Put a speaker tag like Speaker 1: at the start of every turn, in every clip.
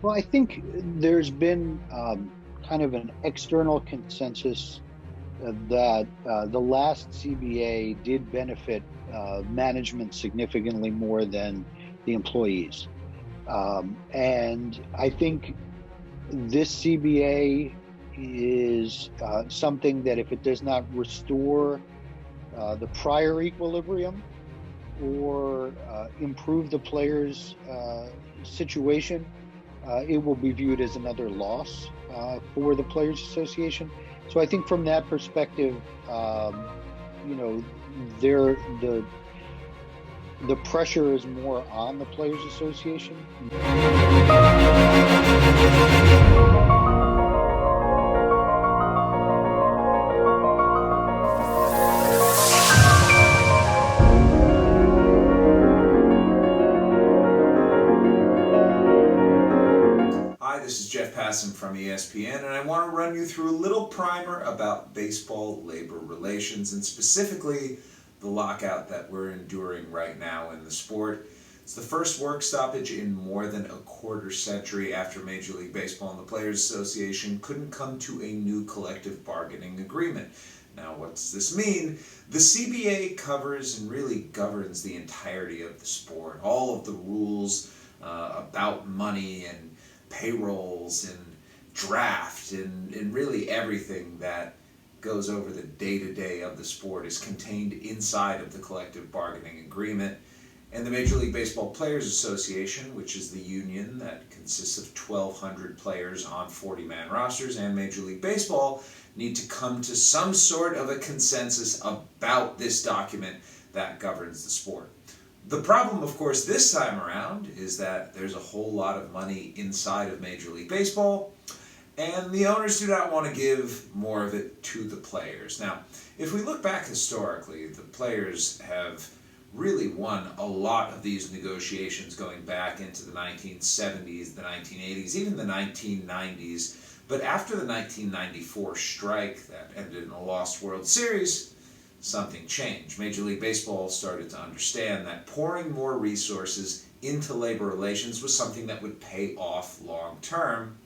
Speaker 1: Well, I think there's been kind of an external consensus that the last CBA did benefit management significantly more than the employees. And I think this CBA is something that if it does not restore the prior equilibrium or improve the players' situation, it will be viewed as another loss for the Players Association. So I think from that perspective, you know, there the pressure is more on the Players Association.
Speaker 2: Hi, this is Jeff Passan from ESPN, and I want to run you through a little primer about baseball labor relations, and specifically the lockout that we're enduring right now in the sport. It's the first work stoppage in more than a quarter century after Major League Baseball and the Players Association couldn't come to a new collective bargaining agreement. Now, what does this mean? The CBA covers and really governs the entirety of the sport, all of the rules about money and payrolls and draft and really everything that goes over the day-to-day of the sport is contained inside of the collective bargaining agreement. And the Major League Baseball Players Association, which is the union that consists of 1,200 players on 40-man rosters, and Major League Baseball need to come to some sort of a consensus about this document that governs the sport. The problem, of course, this time around is that there's a whole lot of money inside of Major League Baseball, and the owners do not want to give more of it to the players. Now, if we look back historically, the players have really won a lot of these negotiations going back into the 1970s, the 1980s, even the 1990s. But after the 1994 strike that ended in a lost World Series, something changed. Major League Baseball started to understand that pouring more resources into labor relations was something that would pay off long term.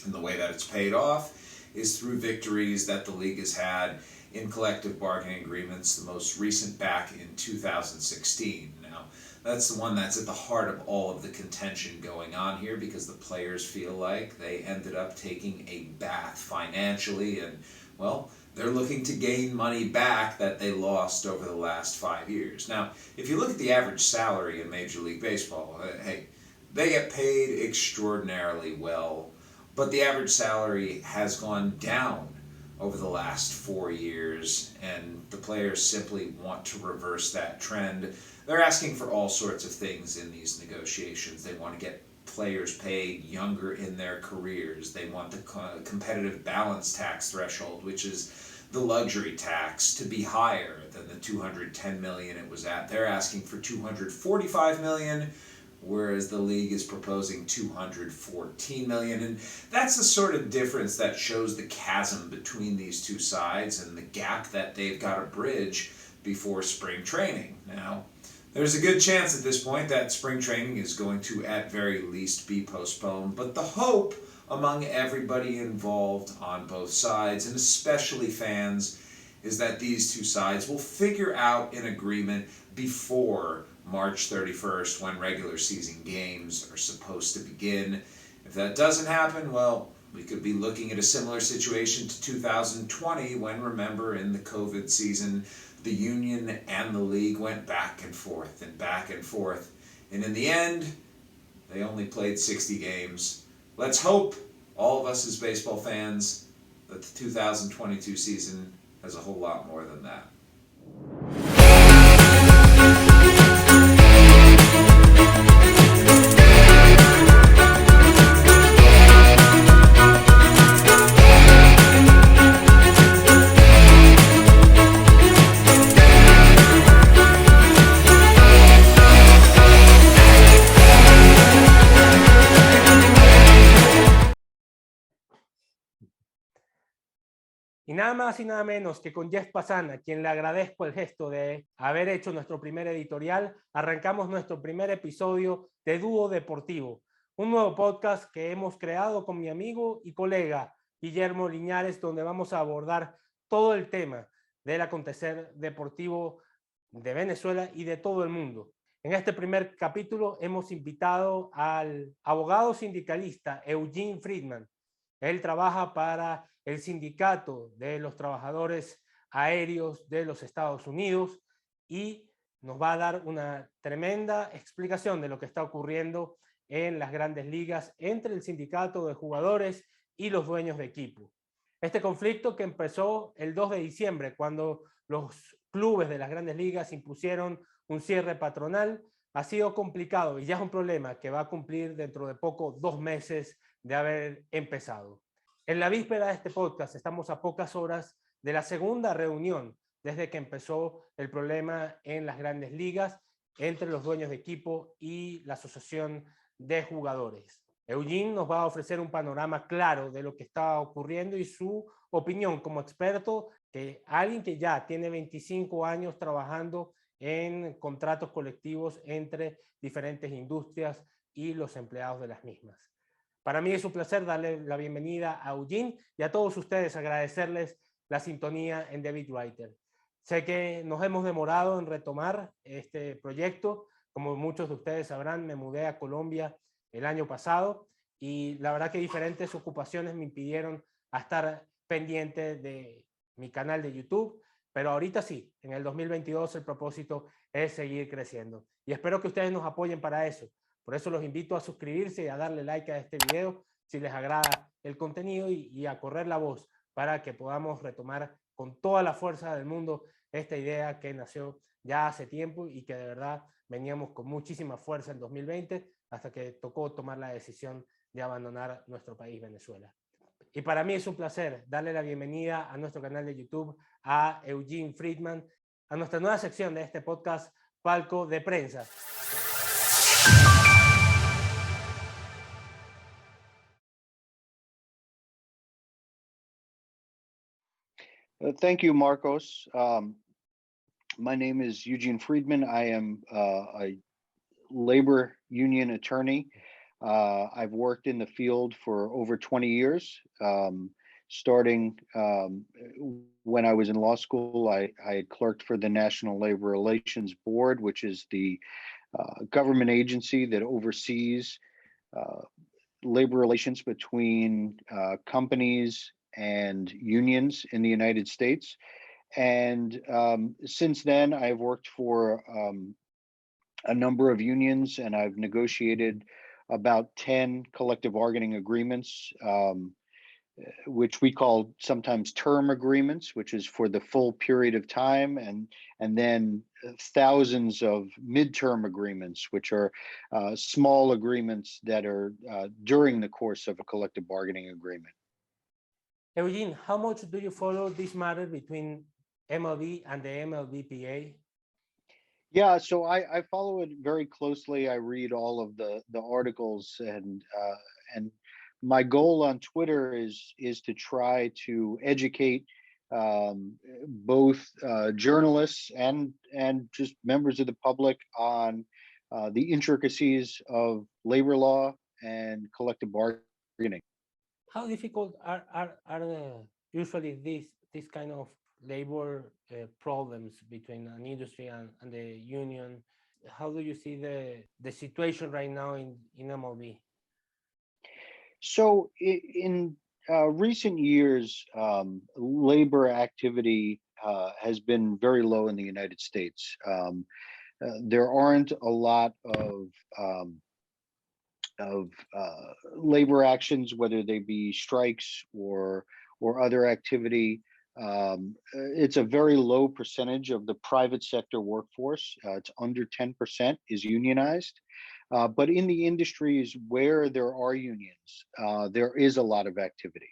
Speaker 2: And the way that it's paid off is through victories that the league has had in collective bargaining agreements, the most recent back in 2016. Now, that's the one that's at the heart of all of the contention going on here, because the players feel like they ended up taking a bath financially, and, well, they're looking to gain money back that they lost over the last 5 years. Now, if you look at the average salary in Major League Baseball, hey, they get paid extraordinarily well, but the average salary has gone down over the last 4 years, and the players simply want to reverse that trend. They're asking for all sorts of things in these negotiations. They want to get players paid younger in their careers. They want the competitive balance tax threshold, which is the luxury tax, to be higher than the $210 million it was at. They're asking for $245 million, whereas the league is proposing $214 million. And that's the sort of difference that shows the chasm between these two sides and the gap that they've got to bridge before spring training. Now, there's a good chance at this point that spring training is going to, at very least, be postponed, but the hope among everybody involved on both sides, and especially fans, is that these two sides will figure out an agreement before March 31st, when regular season games are supposed to begin. If that doesn't happen, well, we could be looking at a similar situation to 2020, when, remember, in the COVID season, the union and the league went back and forth and back and forth. And in the end, they only played 60 games. Let's hope, all of us as baseball fans, that the 2022 season has a whole lot more than that.
Speaker 3: Y nada más y nada menos que con Jeff Passan, a quien le agradezco el gesto de haber hecho nuestro primer editorial, arrancamos nuestro primer episodio de Dúo Deportivo, un nuevo podcast que hemos creado con mi amigo y colega Guillermo Liñares, donde vamos a abordar todo el tema del acontecer deportivo de Venezuela y de todo el mundo. En este primer capítulo hemos invitado al abogado sindicalista Eugene Freedman. Él trabaja para el sindicato de los trabajadores aéreos de los Estados Unidos y nos va a dar una tremenda explicación de lo que está ocurriendo en las grandes ligas entre el sindicato de jugadores y los dueños de equipo. Este conflicto que empezó el 2 de diciembre, cuando los clubes de las grandes ligas impusieron un cierre patronal, ha sido complicado y ya es un problema que va a cumplir dentro de poco 2 meses de haber empezado. En la víspera de este podcast estamos a pocas horas de la segunda reunión desde que empezó el problema en las grandes ligas entre los dueños de equipo y la asociación de jugadores. Eugene nos va a ofrecer un panorama claro de lo que está ocurriendo y su opinión como experto, que alguien que ya tiene 25 años trabajando en contratos colectivos entre diferentes industrias y los empleados de las mismas. Para mí es un placer darle la bienvenida a Eugene y a todos ustedes agradecerles la sintonía en Beatwriter. Sé que nos hemos demorado en retomar este proyecto. Como muchos de ustedes sabrán, me mudé a Colombia el año pasado y la verdad que diferentes ocupaciones me impidieron estar pendiente de mi canal de YouTube, pero ahorita sí, en el 2022 el propósito es seguir creciendo y espero que ustedes nos apoyen para eso. Por eso los invito a suscribirse y a darle like a este video si les agrada el contenido y a correr la voz para que podamos retomar con toda la fuerza del mundo esta idea que nació ya hace tiempo y que de verdad veníamos con muchísima fuerza en 2020 hasta que tocó tomar la decisión de abandonar nuestro país, Venezuela. Y para mí es un placer darle la bienvenida a nuestro canal de YouTube a Eugene Freedman, a nuestra nueva sección de este podcast, Palco de Prensa.
Speaker 1: Thank you, Marcos. My name is Eugene Freedman. I am a labor union attorney. I've worked in the field for over 20 years. Starting when I was in law school, I had clerked for the National Labor Relations Board, which is the government agency that oversees labor relations between companies and unions in the United States. And since then, I've worked for a number of unions, and I've negotiated about 10 collective bargaining agreements, which we call sometimes term agreements, which is for the full period of time, and then thousands of midterm agreements, which are small agreements that are during the course of a collective bargaining agreement.
Speaker 3: Eugene, how much do you follow this matter between MLB and the MLBPA?
Speaker 1: Yeah, so I follow it very closely. I read all of the articles, and my goal on Twitter is to try to educate both journalists and just members of the public on the intricacies of labor law and collective bargaining.
Speaker 3: How difficult are usually this kind of labor problems between an industry and the union? How do you see the situation right now in MLB?
Speaker 1: So in recent years, labor activity has been very low in the United States. There aren't a lot of labor actions, whether they be strikes or other activity. It's a very low percentage of the private sector workforce. It's under 10% is unionized. But in the industries where there are unions, there is a lot of activity.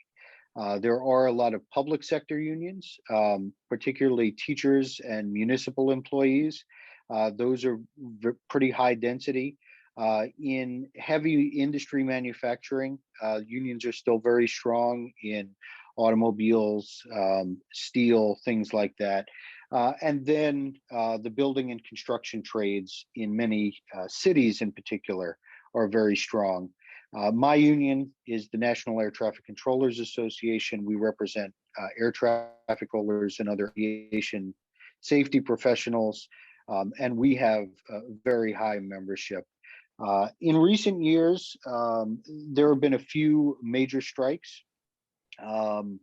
Speaker 1: There are a lot of public sector unions, particularly teachers and municipal employees. Those are pretty high density. In heavy industry manufacturing, unions are still very strong in automobiles, steel, things like that. And then the building and construction trades in many cities in particular are very strong. My union is the National Air Traffic Controllers Association. We represent air traffic controllers and other aviation safety professionals, and we have a very high membership. In recent years, there have been a few major strikes in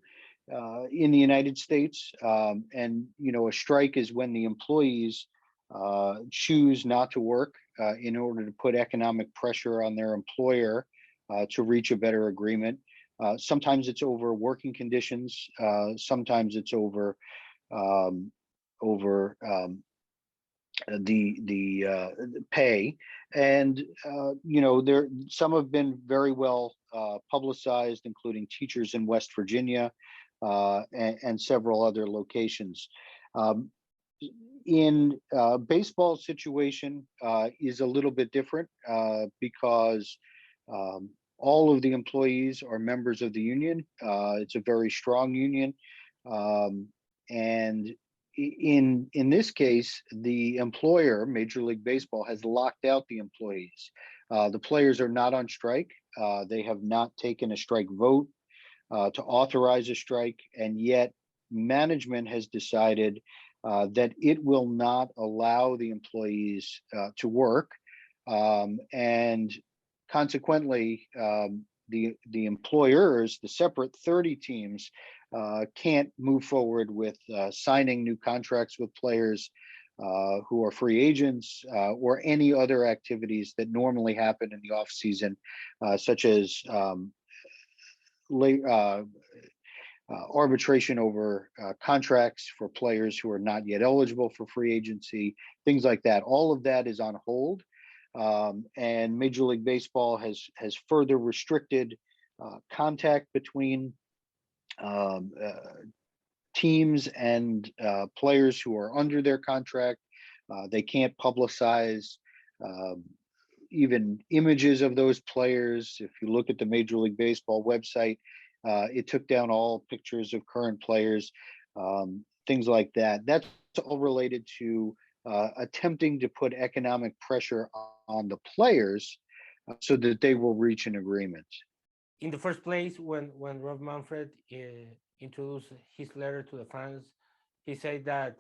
Speaker 1: the United States, and a strike is when the employees choose not to work in order to put economic pressure on their employer to reach a better agreement. Sometimes it's over working conditions. Sometimes it's over the pay, and there some have been very well publicized, including teachers in West Virginia and several other locations. In baseball situation is a little bit different because all of the employees are members of the union. It's a very strong union, and in this case, the employer, Major League Baseball, has locked out the employees. The players are not on strike. They have not taken a strike vote to authorize a strike, and yet management has decided that it will not allow the employees to work, and consequently, the employers, the separate 30 teams, can't move forward with signing new contracts with players who are free agents or any other activities that normally happen in the off season, such as arbitration over contracts for players who are not yet eligible for free agency, things like that. All of that is on hold, and Major League Baseball has further restricted contact between teams and players who are under their contract. They can't publicize even images of those players. If you look at the Major League Baseball website, it took down all pictures of current players, things like that. That's all related to attempting to put economic pressure on the players so that they will reach an agreement.
Speaker 3: In the first place, when Rob Manfred introduced his letter to the fans, he said that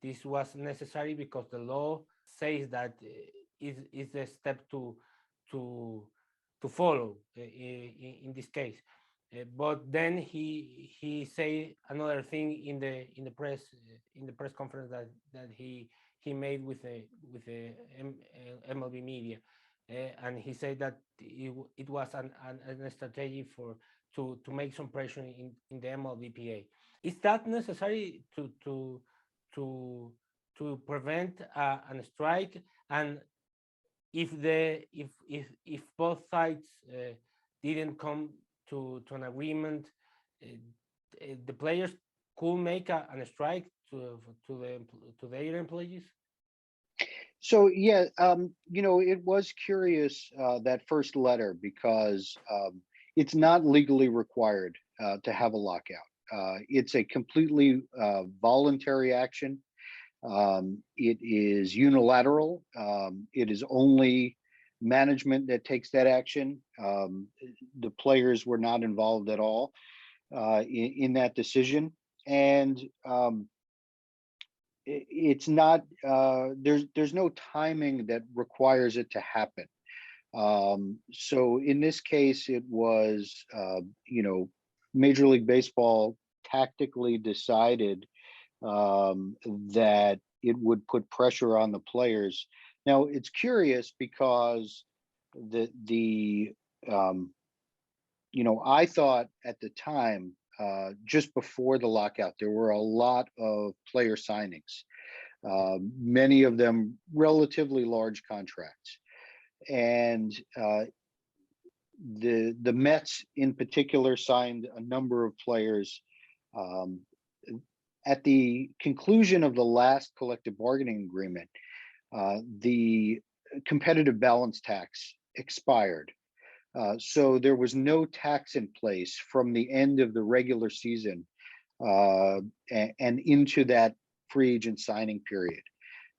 Speaker 3: this was necessary because the law says that is a step to follow in this case. But then he say another thing in the press conference that he made with the MLB media, and he said that it was a strategy to make some pressure in the MLBPA. Is that necessary to prevent a strike? And if both sides didn't come to an agreement, the players could make a strike to their employees?
Speaker 1: So yeah, it was curious, that first letter, because it's not legally required to have a lockout. It's a completely voluntary action. It is unilateral. It is only management that takes that action. The players were not involved at all in that decision, and it's not. There's no timing that requires it to happen. So in this case, it was Major League Baseball tactically decided that it would put pressure on the players. Now, it's curious because I thought at the time, just before the lockout, there were a lot of player signings, many of them relatively large contracts, and the Mets in particular signed a number of players. At the conclusion of the last collective bargaining agreement, the competitive balance tax expired. So there was no tax in place from the end of the regular season and into that free agent signing period.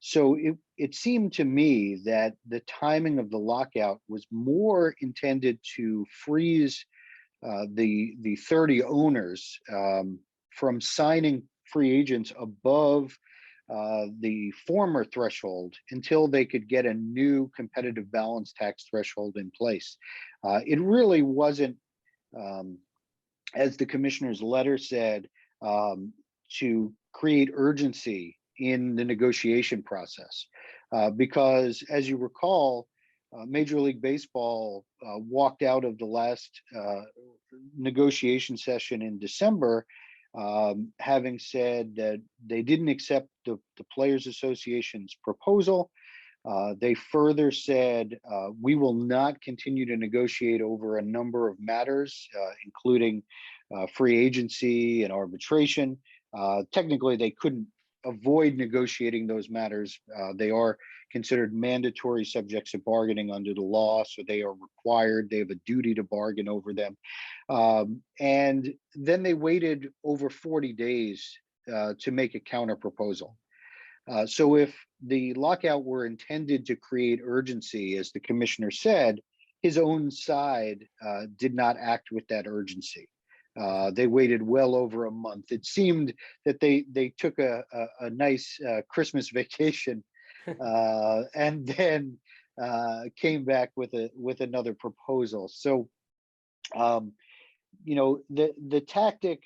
Speaker 1: So it seemed to me that the timing of the lockout was more intended to freeze the 30 owners from signing free agents above the former threshold until they could get a new competitive balance tax threshold in place. It really wasn't, as the commissioner's letter said, to create urgency in the negotiation process. Because as you recall, Major League Baseball walked out of the last negotiation session in December, having said that they didn't accept the Players Association's proposal. They further said, we will not continue to negotiate over a number of matters, including free agency and arbitration. Technically, they couldn't avoid negotiating those matters. They are considered mandatory subjects of bargaining under the law, so they are required. They have a duty to bargain over them. And then they waited over 40 days to make a counter proposal. So if the lockout were intended to create urgency, as the commissioner said, his own side did not act with that urgency. They waited well over a month. It seemed that they took a nice Christmas vacation and then came back with another proposal. So, the tactic,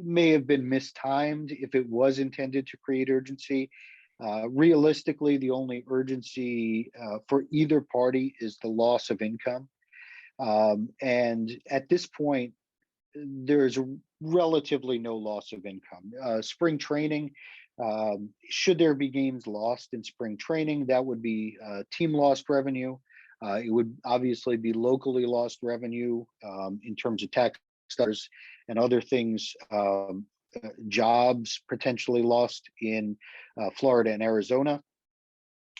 Speaker 1: may have been mistimed if it was intended to create urgency. Realistically, the only urgency for either party is the loss of income. And at this point, there's relatively no loss of income. Spring training, should there be games lost in spring training, that would be team lost revenue. It would obviously be locally lost revenue in terms of tax dollars and other things, jobs potentially lost in Florida and Arizona.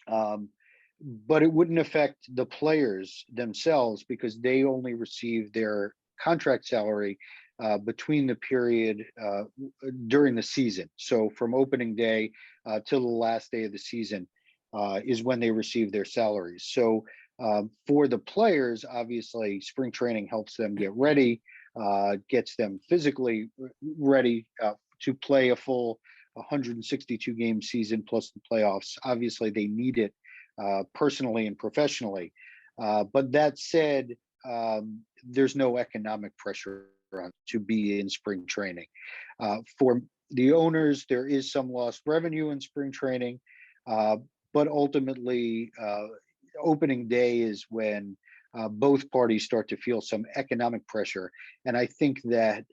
Speaker 1: But it wouldn't affect the players themselves because they only receive their contract salary between the period during the season. So from opening day till the last day of the season is when they receive their salaries. So for the players, obviously, spring training helps them get ready, gets them physically ready to play a full 162 game season plus the playoffs. Obviously, they need it personally and professionally. But that said, there's no economic pressure to be in spring training. For the owners, there is some lost revenue in spring training, but ultimately, opening day is when both parties start to feel some economic pressure. And I think that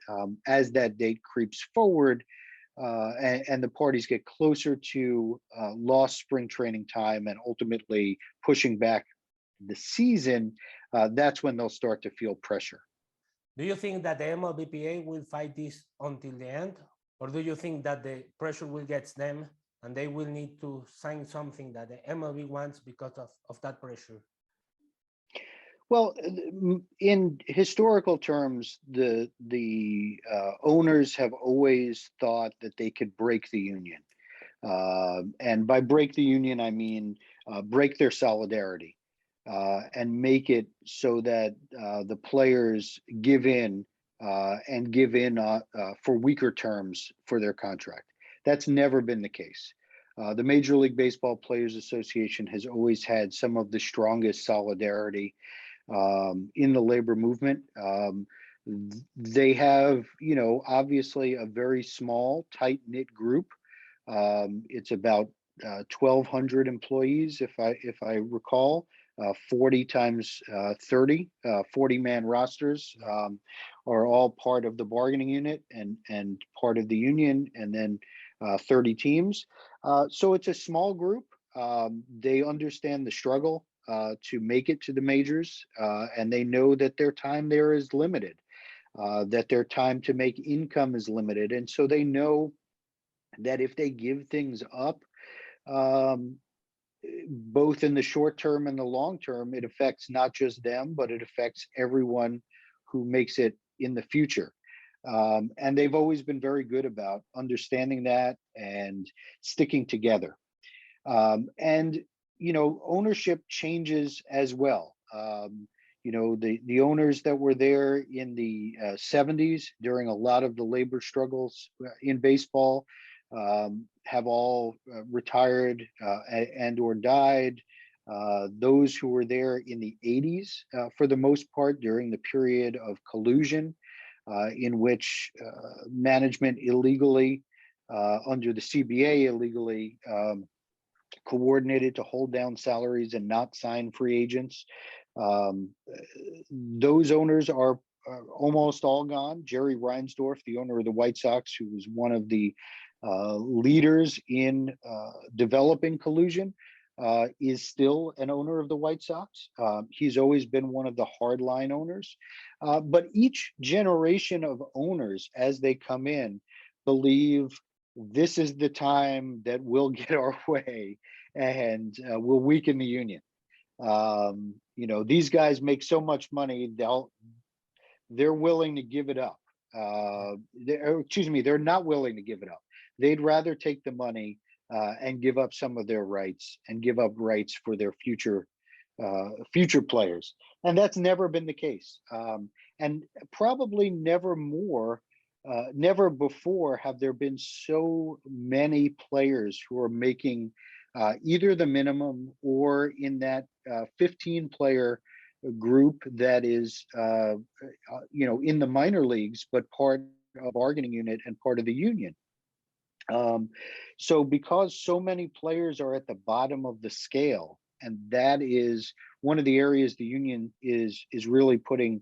Speaker 1: as that date creeps forward and the parties get closer to lost spring training time and ultimately pushing back the season, that's when they'll start to feel pressure.
Speaker 3: Do you think that the MLBPA will fight this until the end? Or do you think that the pressure will get them and they will need to sign something that the MLB wants because of that pressure?
Speaker 1: Well, in historical terms, the owners have always thought that they could break the union. And by break the union, I mean break their solidarity and make it so that the players give in and give in for weaker terms for their contract. That's never been the case. The Major League Baseball Players Association has always had some of the strongest solidarity in the labor movement. They have, obviously a very small, tight-knit group. It's about 1,200 employees, if I recall. 40 times 30, 40-man rosters are all part of the bargaining unit and part of the union, and then 30 teams. So it's a small group. They understand the struggle to make it to the majors, and they know that their time there is limited, that their time to make income is limited. And so they know that if they give things up, both in the short term and the long term, it affects not just them, but it affects everyone who makes it in the future. And they've always been very good about understanding that and sticking together. And, ownership changes as well. The owners that were there in the 70s during a lot of the labor struggles in baseball have all retired and or died. Those who were there in the 80s, for the most part, during the period of collusion, in which management illegally, under the CBA illegally, coordinated to hold down salaries and not sign free agents. Those owners are almost all gone. Jerry Reinsdorf, the owner of the White Sox, who was one of the leaders in developing collusion, is still an owner of the White Sox. He's always been one of the hardline owners. But each generation of owners, as they come in, believe this is the time that we'll get our way and we'll weaken the union. These guys make so much money, they're willing to give it up. They're not willing to give it up. They'd rather take the money and give up some of their rights and give up rights for their future players. And that's never been the case. And probably never before have there been so many players who are making either the minimum or in that 15-player group that is, in the minor leagues, but part of bargaining unit and part of the union. So because so many players are at the bottom of the scale, and that is one of the areas the union is really putting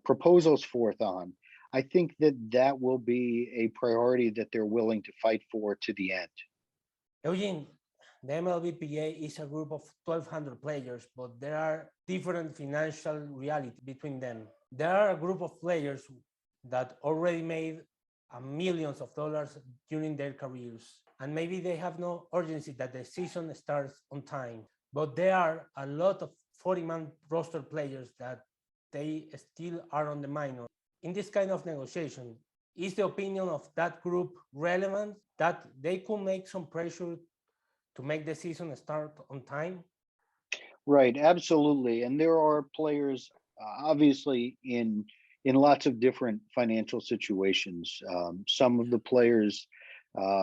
Speaker 1: proposals forth on, I think that will be a priority that they're willing to fight for to the end.
Speaker 3: Eugene, the MLBPA is a group of 1,200 players, but there are different financial realities between them. There are a group of players that already made millions of dollars during their careers, and maybe they have no urgency that the season starts on time. But there are a lot of 40-man roster players that they still are on the minor. In this kind of negotiation, is the opinion of that group relevant, that they could make some pressure to make the season start on time?
Speaker 1: Right, absolutely. And there are players, obviously, in lots of different financial situations. Some of the players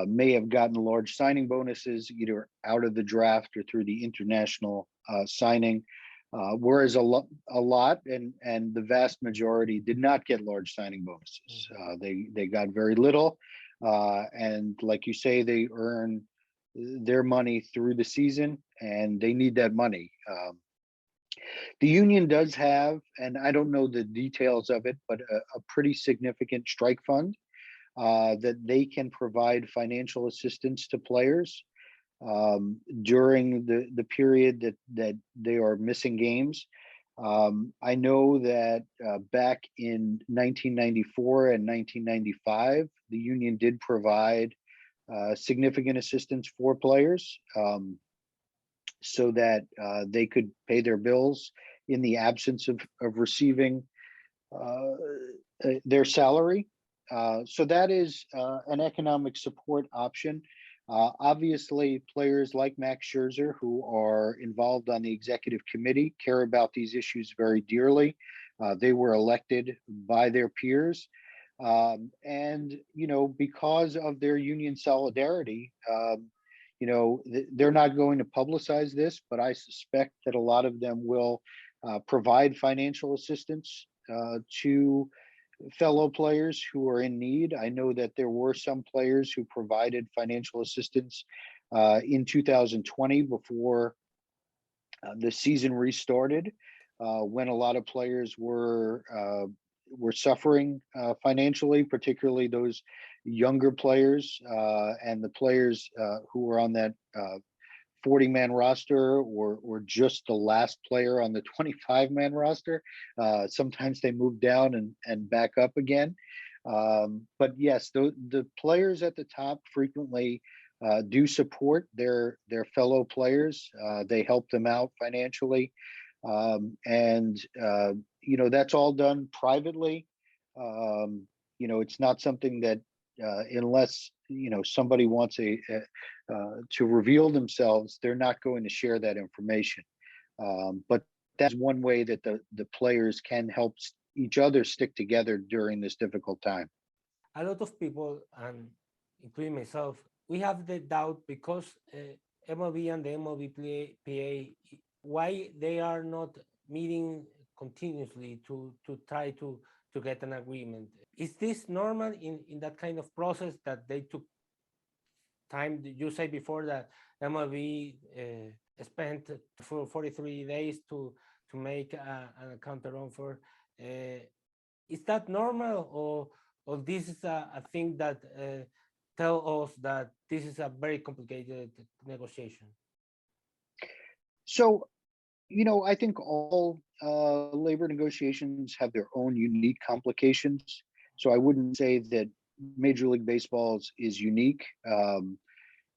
Speaker 1: may have gotten large signing bonuses either out of the draft or through the international signing, whereas a lot and the vast majority did not get large signing bonuses. They got very little, and like you say, they earn their money through the season, and they need that money. The union does have, and I don't know the details of it, but a pretty significant strike fund that they can provide financial assistance to players during the period that they are missing games. I know that back in 1994 and 1995, the union did provide significant assistance for players so that they could pay their bills in the absence of receiving their salary. So that is an economic support option. Obviously, players like Max Scherzer, who are involved on the executive committee, care about these issues very dearly. They were elected by their peers. And, because of their union solidarity, they're not going to publicize this, but I suspect that a lot of them will provide financial assistance to fellow players who are in need. I know that there were some players who provided financial assistance in 2020 before the season restarted, when a lot of players were suffering financially, particularly those younger players and the players who were on that 40-man roster or just the last player on the 25-man roster. Sometimes they move down and back up again. But yes, the players at the top frequently do support their fellow players. They help them out financially. And that's all done privately. it's not something that unless somebody wants to reveal themselves, they're not going to share that information. But that's one way that the players can help each other stick together during this difficult time.
Speaker 3: A lot of people, and including myself, we have the doubt because MLB and the MLBPA, why they are not meeting continuously to try to get an agreement. Is this normal in that kind of process that they took time? You say before that MLB spent for 43 days to make a counter offer. Is that normal, or this is a thing that tell us that this is a very complicated negotiation?
Speaker 1: So, I think all labor negotiations have their own unique complications. So I wouldn't say that Major League Baseball's is unique.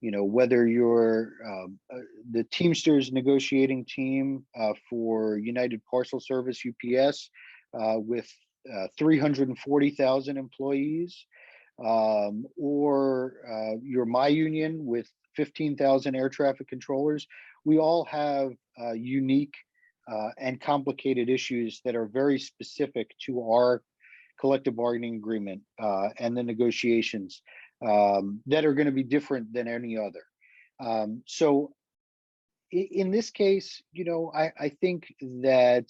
Speaker 1: Whether you're the Teamsters negotiating team for United Parcel Service, UPS, with 340,000 employees, or your My Union with 15,000 air traffic controllers, we all have unique and complicated issues that are very specific to our collective bargaining agreement and the negotiations that are going to be different than any other. So in this case, I think that,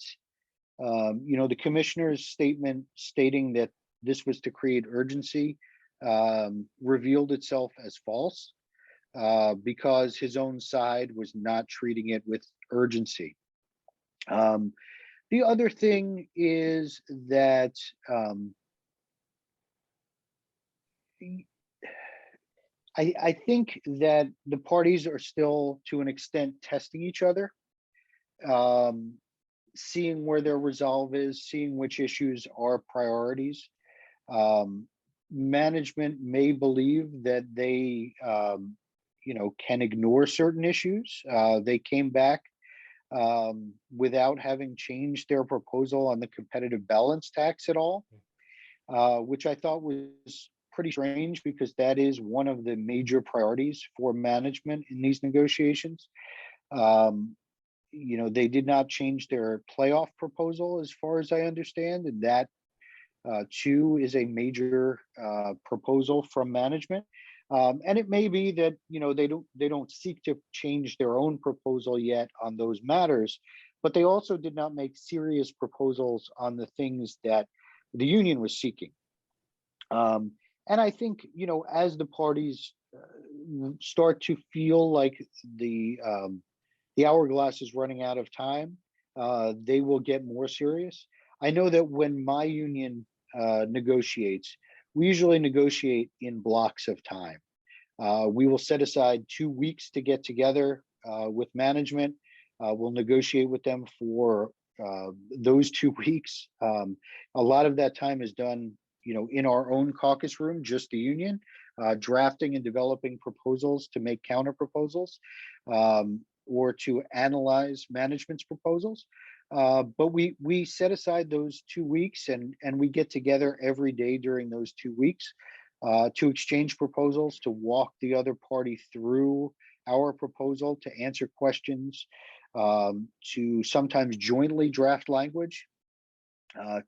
Speaker 1: the commissioner's statement stating that this was to create urgency revealed itself as false because his own side was not treating it with urgency. The other thing is that I think that the parties are still, to an extent, testing each other, seeing where their resolve is, seeing which issues are priorities. Management may believe that they, can ignore certain issues. They came back without having changed their proposal on the competitive balance tax at all, which I thought was pretty strange because that is one of the major priorities for management in these negotiations. They did not change their playoff proposal as far as I understand, and that too is a major proposal from management. And it may be that they don't seek to change their own proposal yet on those matters, but they also did not make serious proposals on the things that the union was seeking. And I think as the parties start to feel like the hourglass is running out of time, they will get more serious. I know that when my union negotiates, we usually negotiate in blocks of time. We will set aside 2 weeks to get together with management. We'll negotiate with them for those 2 weeks. A lot of that time is done, in our own caucus room, just the union, drafting and developing proposals to make counter proposals or to analyze management's proposals. But we set aside those 2 weeks and we get together every day during those 2 weeks to exchange proposals, to walk the other party through our proposal, to answer questions, to sometimes jointly draft language,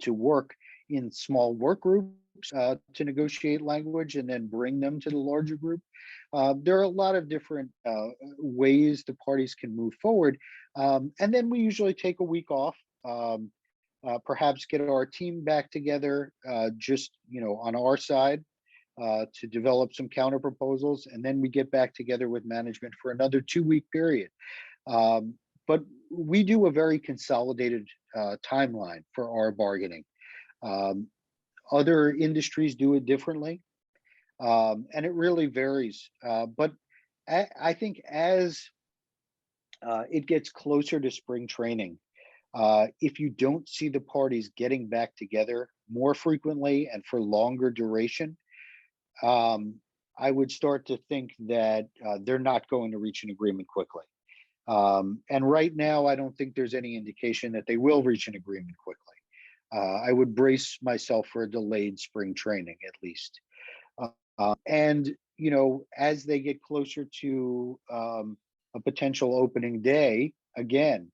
Speaker 1: to work in small work groups to negotiate language and then bring them to the larger group. There are a lot of different ways the parties can move forward. And then we usually take a week off, perhaps get our team back together just, on our side to develop some counter proposals. And then we get back together with management for another 2-week period. But we do a very consolidated timeline for our bargaining. Other industries do it differently, and it really varies. But I think as it gets closer to spring training, if you don't see the parties getting back together more frequently and for longer duration, I would start to think that they're not going to reach an agreement quickly. And right now, I don't think there's any indication that they will reach an agreement quickly. I would brace myself for a delayed spring training at least. And, as they get closer to a potential opening day, again,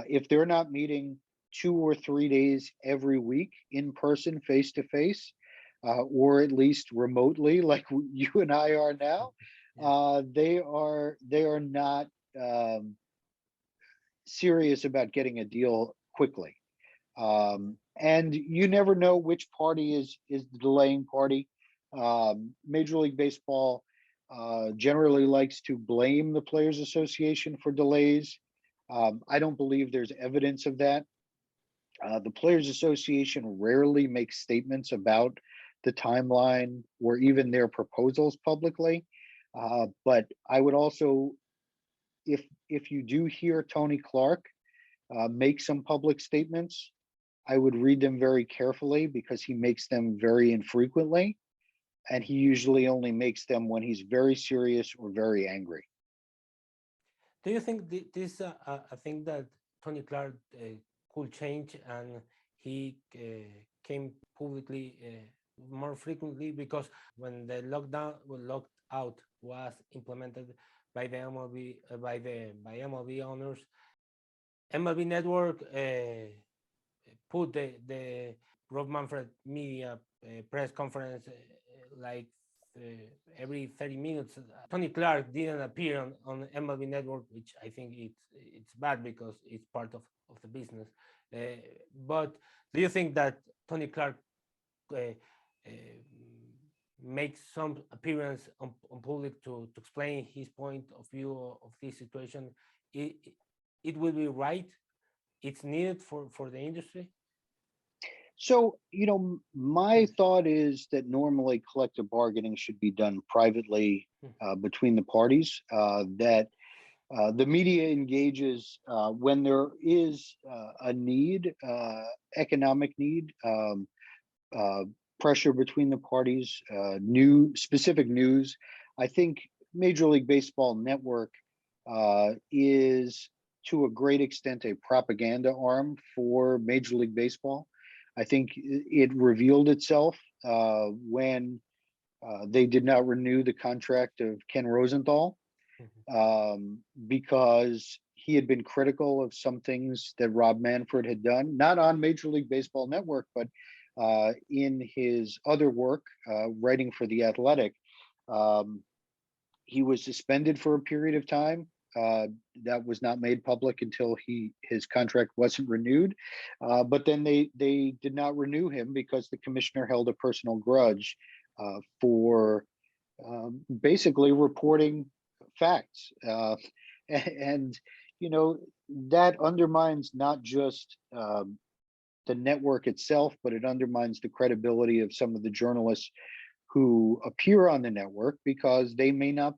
Speaker 1: if they're not meeting 2 or 3 days every week in person, face to face, or at least remotely, like you and I are now, they are not serious about getting a deal quickly. And you never know which party is the delaying party. Major League Baseball generally likes to blame the Players Association for delays. I don't believe there's evidence of that. The Players Association rarely makes statements about the timeline or even their proposals publicly. But I would also, if you do hear Tony Clark make some public statements, I would read them very carefully because he makes them very infrequently, and he usually only makes them when he's very serious or very angry.
Speaker 3: Do you think this a thing that Tony Clark could change and he came publicly more frequently? Because when the lockout was implemented by the MLB by MLB owners, MLB Network put the Rob Manfred media press conference like every 30 minutes. Tony Clark didn't appear on MLB Network, which I think it's bad because it's part of the business. But do you think that Tony Clark makes some appearance on public to explain his point of view of this situation? It will be right? It's needed for the industry?
Speaker 1: So, my thought is that normally collective bargaining should be done privately between the parties, that the media engages when there is a need, economic need, pressure between the parties, specific news. I think Major League Baseball Network is to a great extent a propaganda arm for Major League Baseball. I think it revealed itself when they did not renew the contract of Ken Rosenthal because he had been critical of some things that Rob Manfred had done, not on Major League Baseball Network, but in his other work, writing for The Athletic. He was suspended for a period of time. That was not made public until his contract wasn't renewed. But then they did not renew him because the commissioner held a personal grudge for basically reporting facts. And, that undermines not just the network itself, but it undermines the credibility of some of the journalists who appear on the network because they may not,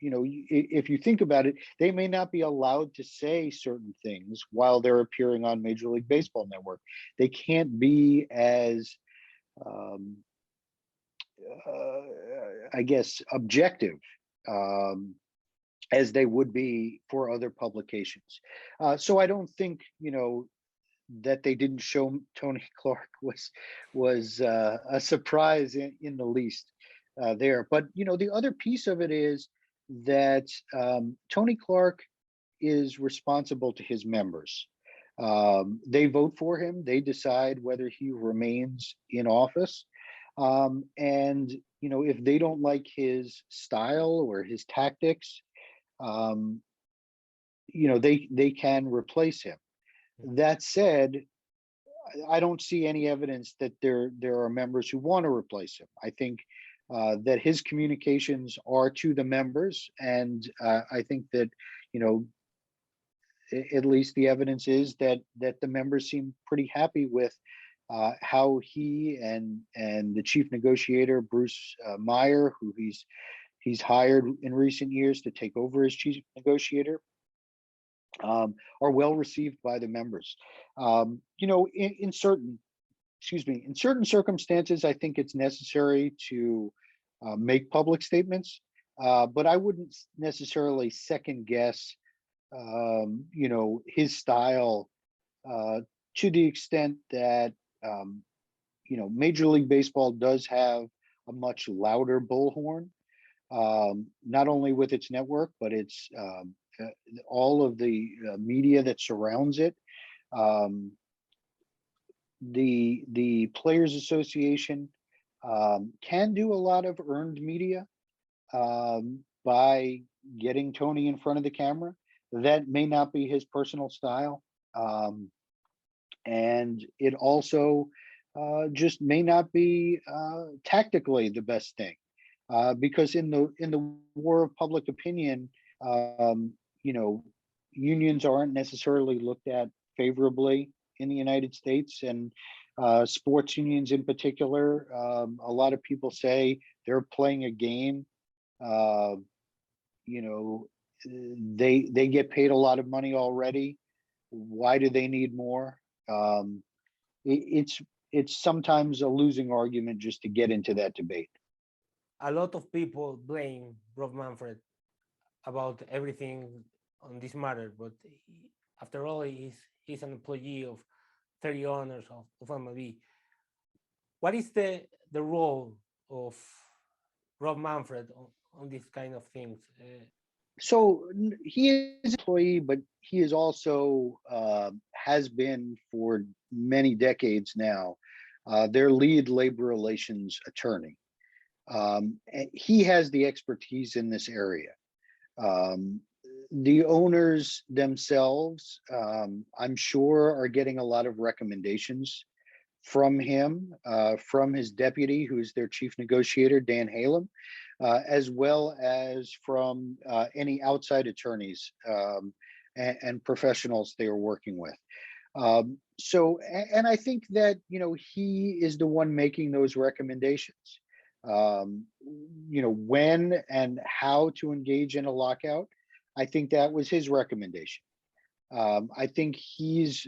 Speaker 1: if you think about it, they may not be allowed to say certain things while they're appearing on Major League Baseball Network. They can't be as, I guess, objective as they would be for other publications. So I don't think, that they didn't show Tony Clark was a surprise in the least there. But, the other piece of it is that Tony Clark is responsible to his members. They vote for him. They decide whether he remains in office. And, if they don't like his style or his tactics, they can replace him. That said, I don't see any evidence that there are members who want to replace him. I think that his communications are to the members, and I think that at least the evidence is that the members seem pretty happy with how he and the chief negotiator Bruce Meyer, who he's hired in recent years to take over as chief negotiator, are well received by the members. In certain circumstances, I think it's necessary to make public statements, but I wouldn't necessarily second guess, his style to the extent that Major League Baseball does have a much louder bullhorn, not only with its network, but it's all of the media that surrounds it. The Players Association can do a lot of earned media by getting Tony in front of the camera. That may not be his personal style, and it also just may not be tactically the best thing, because in the war of public opinion, unions aren't necessarily looked at favorably in the United States, and sports unions in particular. A lot of people say they're playing a game. They get paid a lot of money already. Why do they need more? It's sometimes a losing argument just to get into that debate.
Speaker 3: A lot of people blame Rob Manfred about everything on this matter, but after all, he's an employee of 30 owners of MLB. What is the role of Rob Manfred on these kind of things?
Speaker 1: So he is an employee, but he is also has been for many decades now their lead labor relations attorney. And he has the expertise in this area. The owners themselves, I'm sure, are getting a lot of recommendations from him, from his deputy, who is their chief negotiator, Dan Halem, as well as from any outside attorneys and professionals they are working with. And I think that, he is the one making those recommendations. When and how to engage in a lockout, I think that was his recommendation. I think he's,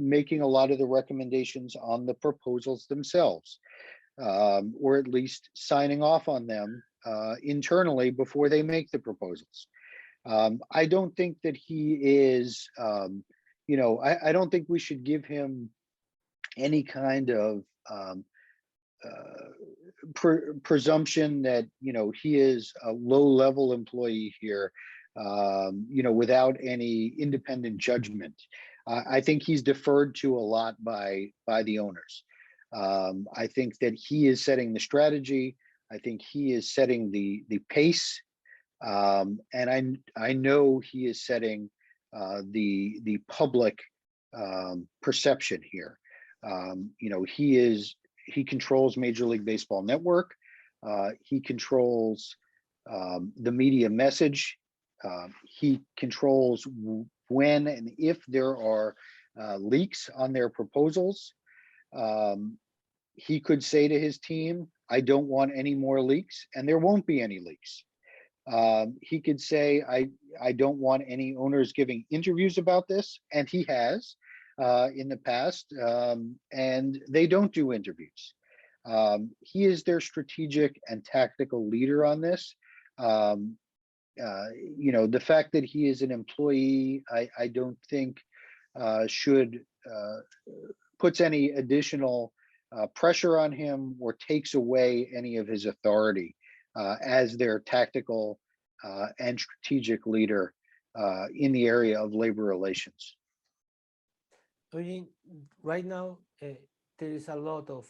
Speaker 1: making a lot of the recommendations on the proposals themselves, or at least signing off on them internally before they make the proposals. I don't think that he is, I don't think we should give him any kind of presumption that he is a low-level employee here, without any independent judgment. I think he's deferred to a lot by the owners. I think that he is setting the strategy. I think he is setting the pace, and I know he is setting the public perception here. He controls Major League Baseball Network. He controls the media message. He controls when and if there are leaks on their proposals. He could say to his team, I don't want any more leaks, and there won't be any leaks. He could say, I don't want any owners giving interviews about this, and he has in the past, and they don't do interviews. He is their strategic and tactical leader on this. The fact that he is an employee, I don't think should puts any additional pressure on him or takes away any of his authority as their tactical and strategic leader in the area of labor relations.
Speaker 3: Eugene, right now, there is a lot of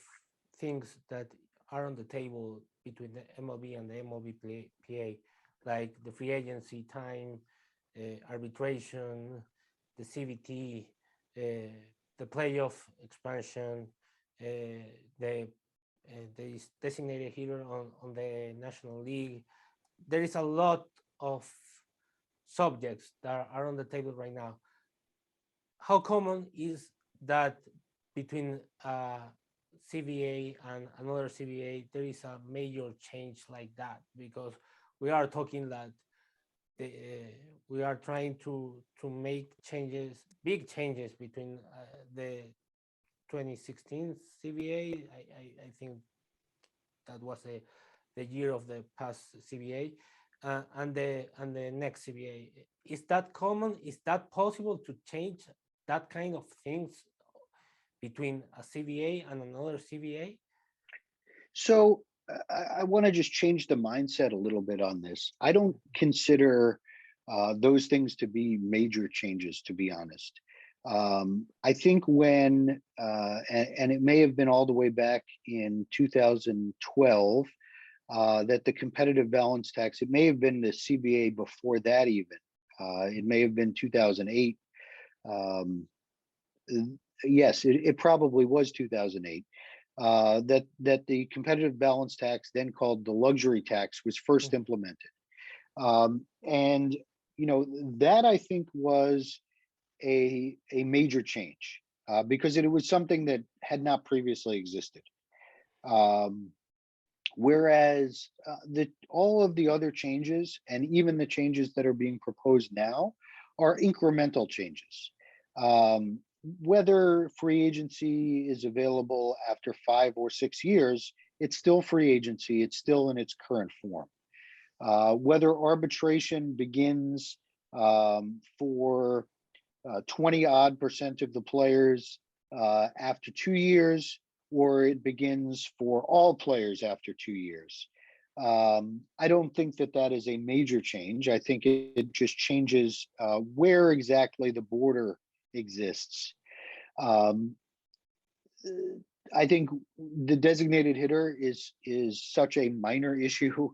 Speaker 3: things that are on the table between the MLB and the MLBPA, like the free agency time, arbitration, the CBT, the playoff expansion, the designated hitter on the National League. There is a lot of subjects that are on the table right now. How common is that between CBA and another CBA, there is a major change like that? Because we are talking that we are trying to make changes, big changes between the 2016 CBA. I think that was the year of the past CBA, and the next CBA. Is that common? Is that possible to change that kind of things between a CBA and another CBA?
Speaker 1: So I want to just change the mindset a little bit on this. I don't consider those things to be major changes, to be honest. I think when, and it may have been all the way back in 2012, that the competitive balance tax, it may have been the CBA before that even. It may have been 2008. Yes, it probably was 2008. That the competitive balance tax, then called the luxury tax, was first implemented. And that I think was a major change, because it was something that had not previously existed. Whereas all of the other changes, and even the changes that are being proposed now, are incremental changes. Whether free agency is available after 5 or 6 years, it's still free agency. It's still in its current form. Whether arbitration begins for 20% of the players after 2 years, or it begins for all players after 2 years. I don't think that is a major change. I think it just changes where exactly the border exists. I think the designated hitter is such a minor issue.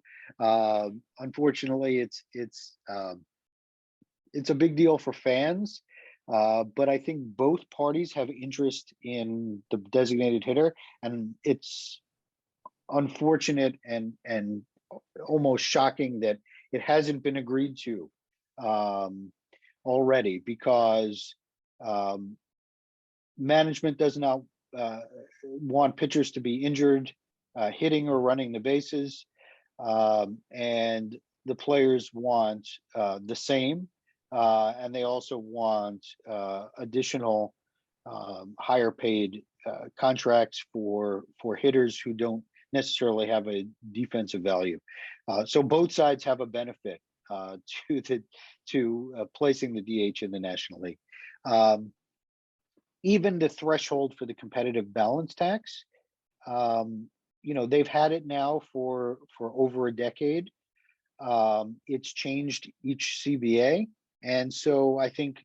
Speaker 1: Unfortunately, it's a big deal for fans. But I think both parties have interest in the designated hitter, and it's unfortunate and almost shocking that it hasn't been agreed to already, because management does not want pitchers to be injured hitting or running the bases, and the players want the same. And they also want additional higher paid contracts for hitters who don't necessarily have a defensive value. So both sides have a benefit to placing the DH in the National League. Even the threshold for the competitive balance tax, they've had it now for over a decade. It's changed each CBA. And so I think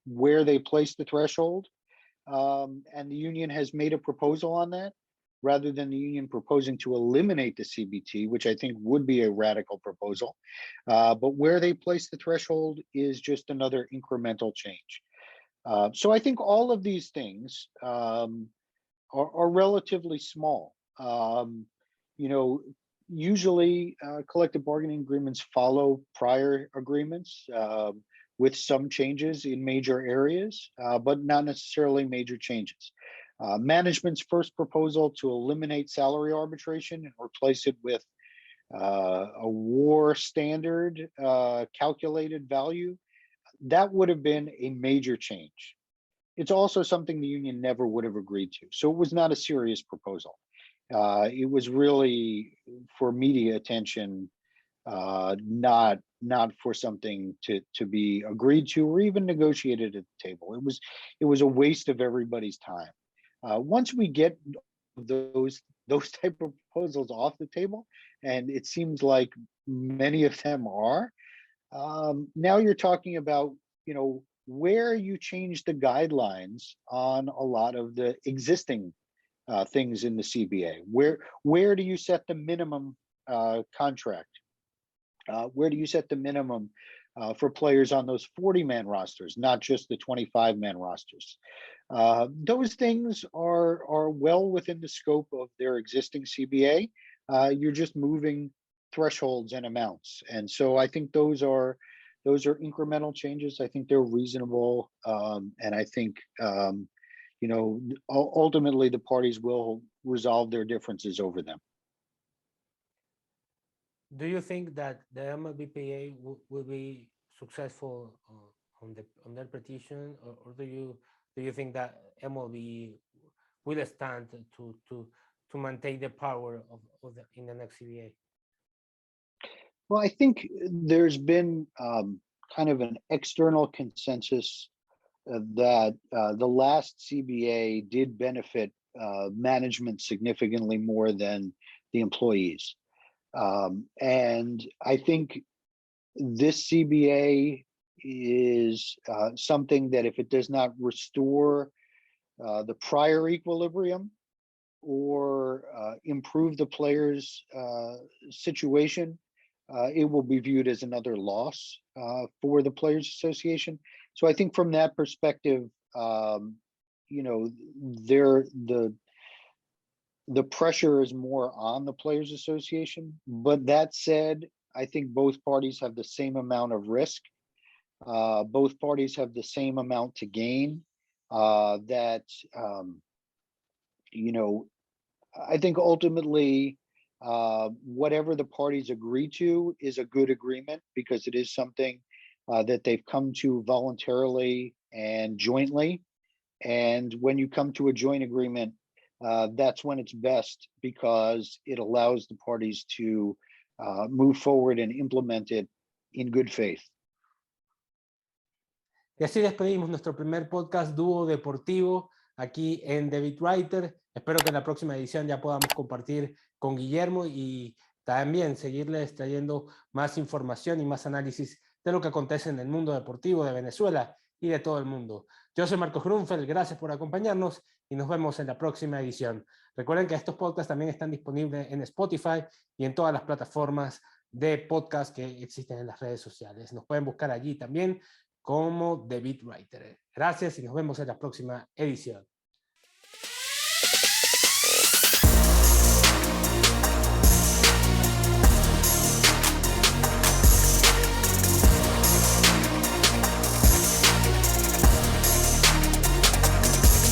Speaker 1: where they place the threshold, and the union has made a proposal on that, rather than the union proposing to eliminate the CBT, which I think would be a radical proposal. But where they place the threshold is just another incremental change. So I think all of these things are relatively small. Usually collective bargaining agreements follow prior agreements with some changes in major areas, but not necessarily major changes. Management's first proposal to eliminate salary arbitration and replace it with a WAR standard calculated value, that would have been a major change. It's also something the union never would have agreed to. So it was not a serious proposal. It was really for media attention, not for something to be agreed to or even negotiated at the table. It was a waste of everybody's time. Once we get those type of proposals off the table, and it seems like many of them are, now you're talking about where you change the guidelines on a lot of the existing things in the CBA. Where do you set the minimum contract? Where do you set the minimum for players on those 40-man rosters, not just the 25-man rosters? Those things are well within the scope of their existing CBA. You're just moving thresholds and amounts, and so I think those are incremental changes. I think they're reasonable, and I think ultimately the parties will resolve their differences over them.
Speaker 3: Do you think that the MLBPA will be successful on their petition, or do you think that MLB will stand to maintain the power in the next CBA?
Speaker 1: Well, I think there's been kind of an external consensus that the last CBA did benefit management significantly more than the employees. And I think this CBA is something that, if it does not restore the prior equilibrium or improve the players' situation, it will be viewed as another loss for the Players Association. So I think from that perspective, you know, the pressure is more on the Players Association. But that said, I think both parties have the same amount of risk. Both parties have the same amount to gain. You know, I think ultimately, whatever the parties agree to is a good agreement, because it is something that they've come to voluntarily and jointly. And when you come to a joint agreement, that's when it's best, because it allows the parties to move forward and implement it in good faith.
Speaker 3: Y así despedimos nuestro primer podcast dúo deportivo aquí en Beatwriter. Espero que en la próxima edición ya podamos compartir con Guillermo y también seguirles trayendo más información y más análisis de lo que acontece en el mundo deportivo de Venezuela y de todo el mundo. Yo soy Marcos Grunfeld, gracias por acompañarnos y nos vemos en la próxima edición. Recuerden que estos podcasts también están disponibles en Spotify y en todas las plataformas de podcast que existen en las redes sociales. Nos pueden buscar allí también como Beatwriter. Gracias y nos vemos en la próxima edición.